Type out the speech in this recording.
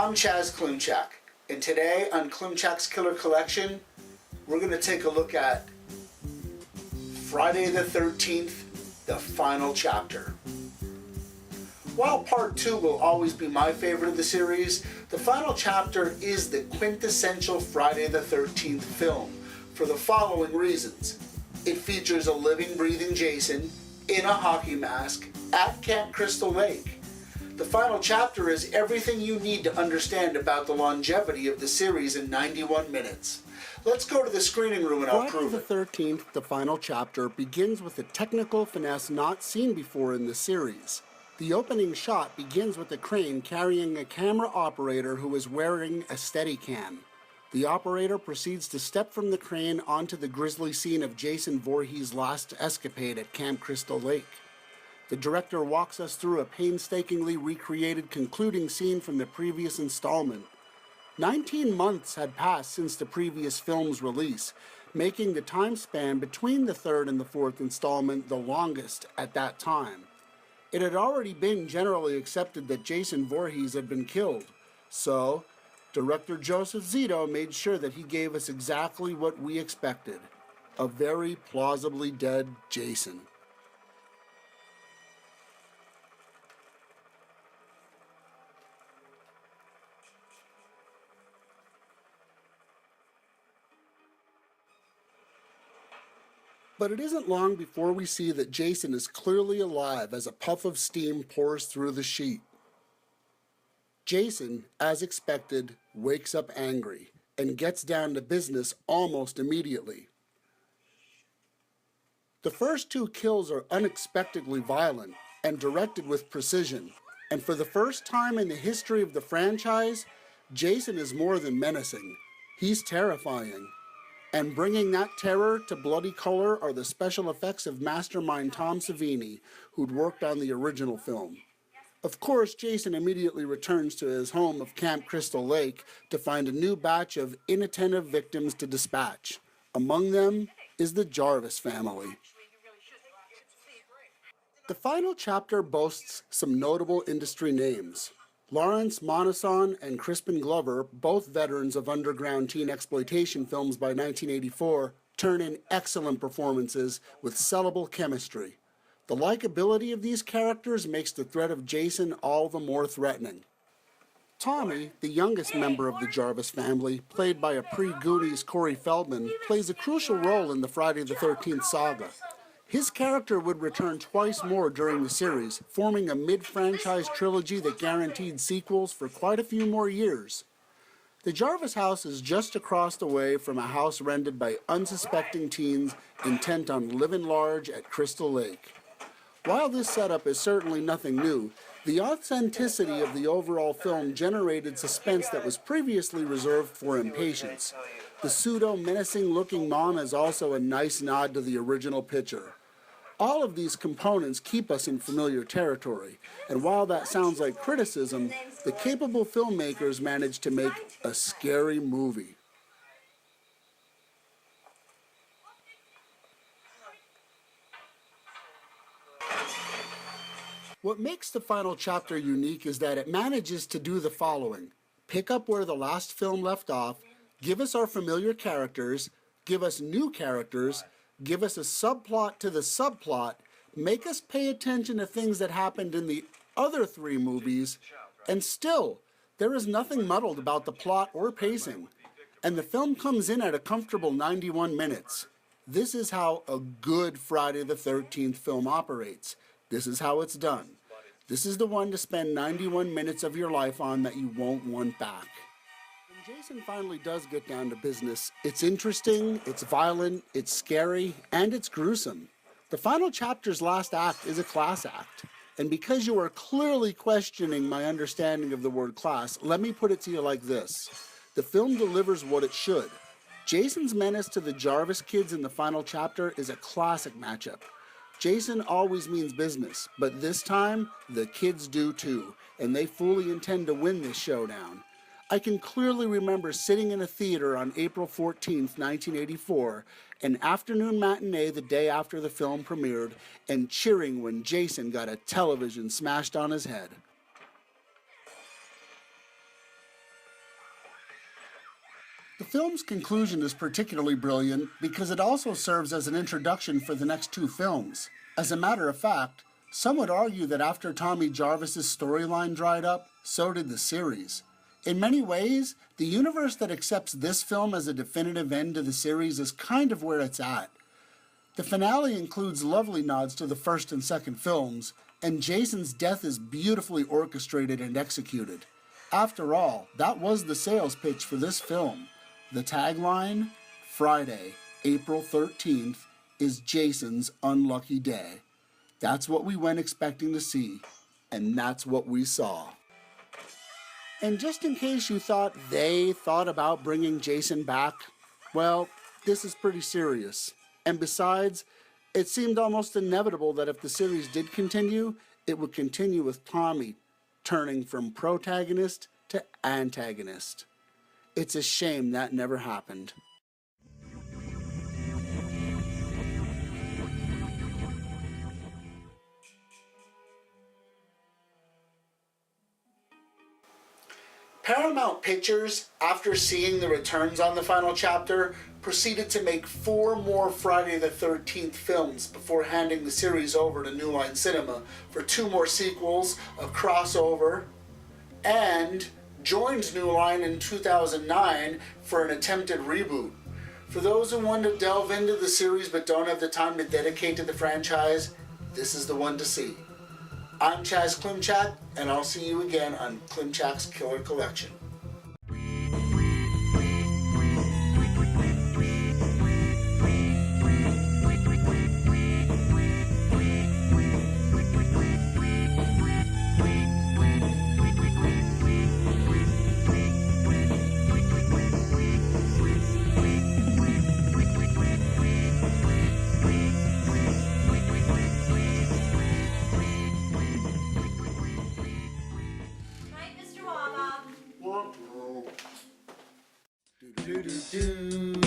I'm Chaz KLIMCZAK, and today on KLIMCZAK'S Killer Collection, we're going to take a look at Friday the 13th, the final chapter. While Part 2 will always be my favorite of the series, the final chapter is the quintessential Friday the 13th film for the following reasons. It features a living, breathing Jason in a hockey mask at Camp Crystal Lake. The final chapter is everything you need to understand about the longevity of the series in 91 minutes. Let's go to the screening room and I'll prove it. Friday the 13th, the final chapter, begins with a technical finesse not seen before in the series. The opening shot begins with a crane carrying a camera operator who is wearing a Steadicam. The operator proceeds to step from the crane onto the grisly scene of Jason Voorhees' last escapade at Camp Crystal Lake. The director walks us through a painstakingly recreated concluding scene from the previous installment. 19 months had passed since the previous film's release, making the time span between the third and the fourth installment the longest at that time. It had already been generally accepted that Jason Voorhees had been killed, so director Joseph Zito made sure that he gave us exactly what we expected, a very plausibly dead Jason. But it isn't long before we see that Jason is clearly alive as a puff of steam pours through the sheet. Jason, as expected, wakes up angry and gets down to business almost immediately. The first two kills are unexpectedly violent and directed with precision, and for the first time in the history of the franchise, Jason is more than menacing. He's terrifying. And bringing that terror to bloody color are the special effects of mastermind Tom Savini, who'd worked on the original film. Of course, Jason immediately returns to his home of Camp Crystal Lake to find a new batch of inattentive victims to dispatch. Among them is the Jarvis family. The final chapter boasts some notable industry names. Lawrence Monason and Crispin Glover, both veterans of underground teen exploitation films by 1984, turn in excellent performances with sellable chemistry. The likability of these characters makes the threat of Jason all the more threatening. Tommy, the youngest member of the Jarvis family, played by a pre-Goonies Corey Feldman, plays a crucial role in the Friday the 13th saga. His character would return twice more during the series, forming a mid-franchise trilogy that guaranteed sequels for quite a few more years. The Jarvis house is just across the way from a house rented by unsuspecting teens intent on living large at Crystal Lake. While this setup is certainly nothing new, the authenticity of the overall film generated suspense that was previously reserved for impatience. The pseudo-menacing-looking mom is also a nice nod to the original picture. All of these components keep us in familiar territory, and while that sounds like criticism, the capable filmmakers managed to make a scary movie. What makes the final chapter unique is that it manages to do the following: pick up where the last film left off, give us our familiar characters, give us new characters, give us a subplot to the subplot, make us pay attention to things that happened in the other three movies, and still, there is nothing muddled about the plot or pacing. And the film comes in at a comfortable 91 minutes. This is how a good Friday the 13th film operates. This is how it's done. This is the one to spend 91 minutes of your life on that you won't want back. When Jason finally does get down to business, it's interesting, it's violent, it's scary, and it's gruesome. The final chapter's last act is a class act. And because you are clearly questioning my understanding of the word class, let me put it to you like this. The film delivers what it should. Jason's menace to the Jarvis kids in the final chapter is a classic matchup. Jason always means business, but this time, the kids do too, and they fully intend to win this showdown. I can clearly remember sitting in a theater on April 14th, 1984, an afternoon matinee the day after the film premiered, and cheering when Jason got a television smashed on his head. The film's conclusion is particularly brilliant because it also serves as an introduction for the next two films. As a matter of fact, some would argue that after Tommy Jarvis's storyline dried up, so did the series. In many ways, the universe that accepts this film as a definitive end to the series is kind of where it's at. The finale includes lovely nods to the first and second films, and Jason's death is beautifully orchestrated and executed. After all, that was the sales pitch for this film. The tagline, Friday, April 13th, is Jason's unlucky day. That's what we went expecting to see, and that's what we saw. And just in case you thought they thought about bringing Jason back, well, this is pretty serious. And besides, it seemed almost inevitable that if the series did continue, it would continue with Tommy turning from protagonist to antagonist. It's a shame that never happened. Paramount Pictures, after seeing the returns on the final chapter, proceeded to make 4 more Friday the 13th films before handing the series over to New Line Cinema for 2 more sequels, a crossover, and joined New Line in 2009 for an attempted reboot. For those who want to delve into the series but don't have the time to dedicate to the franchise, this is the one to see. I'm Chaz KLIMCZAK, and I'll see you again on KLIMCZAK'S Killer Collection. Night, Mr. Wawa. Do do do.